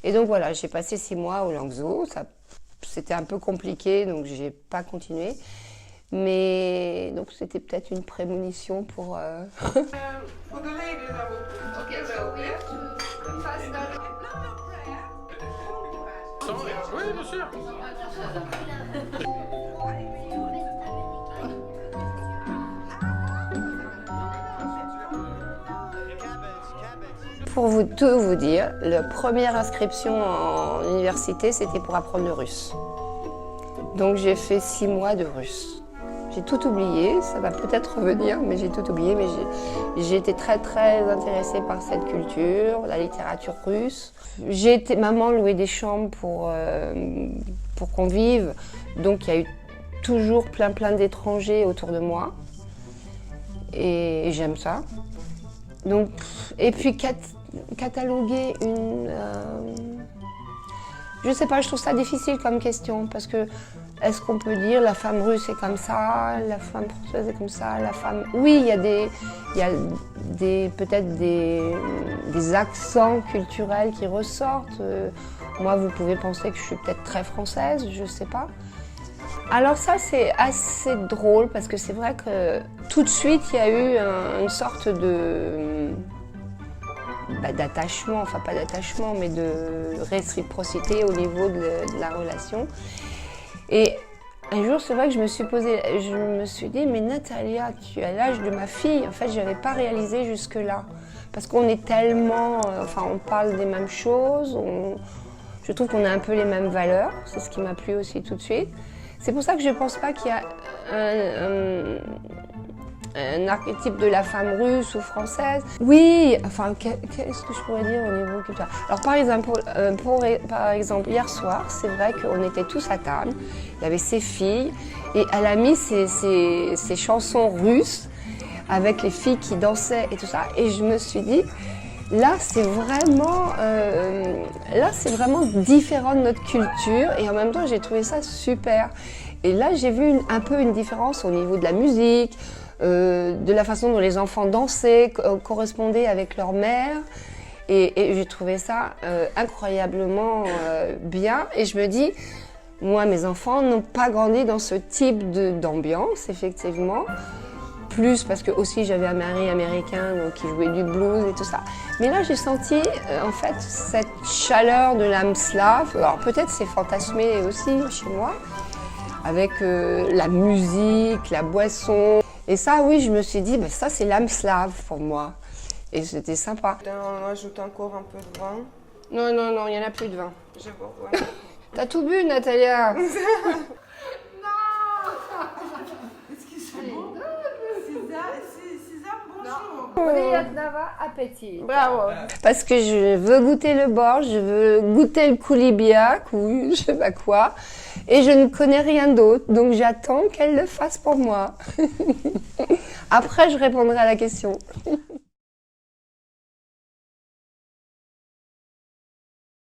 Et donc voilà, j'ai passé 6 mois au Languedoc. C'était un peu compliqué, donc j'ai pas continué. Mais donc c'était peut-être une prémonition pour... For the ladies, I will put Okay, together so we this. have to pass that. Oui, bien sûr. Pour tout vous dire, la première inscription en université, c'était pour apprendre le russe. Donc j'ai fait 6 mois de russe. J'ai tout oublié, ça va peut-être revenir, mais j'ai tout oublié. Mais j'ai été très très intéressée par cette culture, la littérature russe. J'ai été maman louer des chambres pour qu'on vive. Donc il y a eu toujours plein d'étrangers autour de moi. Et j'aime ça. Donc, et puis cataloguer une... je sais pas, je trouve ça difficile comme question parce que est-ce qu'on peut dire la femme russe est comme ça, la femme française est comme ça, la femme... Oui, il y a peut-être des accents culturels qui ressortent. Moi, vous pouvez penser que je suis peut-être très française, je sais pas. Alors ça, c'est assez drôle parce que c'est vrai que tout de suite, il y a eu une sorte d'attachement, enfin pas d'attachement, mais de réciprocité au niveau de la relation. Et un jour, c'est vrai que je me suis dit, mais Natalia, tu as l'âge de ma fille. En fait, je n'avais pas réalisé jusque-là. Parce qu'on est tellement, on parle des mêmes choses, je trouve qu'on a un peu les mêmes valeurs, c'est ce qui m'a plu aussi tout de suite. C'est pour ça que je ne pense pas qu'il y a un archétype de la femme russe ou française. Oui, enfin, qu'est-ce que je pourrais dire au niveau culturel? Alors, par exemple, hier soir, c'est vrai qu'on était tous à table, il y avait ses filles, et elle a mis ses chansons russes avec les filles qui dansaient et tout ça, et je me suis dit, là, c'est vraiment différent de notre culture, et en même temps, j'ai trouvé ça super. Et là, j'ai vu un peu une différence au niveau de la musique, de la façon dont les enfants dansaient, correspondaient avec leur mère. Et j'ai trouvé ça incroyablement bien. Et je me dis, moi, mes enfants n'ont pas grandi dans ce type d'ambiance, effectivement. Plus parce que aussi j'avais un mari américain donc qui jouait du blues et tout ça. Mais là, j'ai senti en fait cette chaleur de l'âme slave. Alors peut-être c'est fantasmé aussi chez moi, avec la musique, la boisson. Et ça, oui, je me suis dit, ben, ça, c'est l'âme slave pour moi. Et c'était sympa. On ajoute encore un peu de vin. Non, il n'y en a plus de vin. Je vois, ouais. T'as tout bu, Natalia? Non. Est-ce que c'est bon? Bonjour. Appétit. Bravo. Parce que je veux goûter le borsch, je veux goûter le koulibiak ou je sais pas quoi. Et je ne connais rien d'autre, donc j'attends qu'elle le fasse pour moi. Après, je répondrai à la question.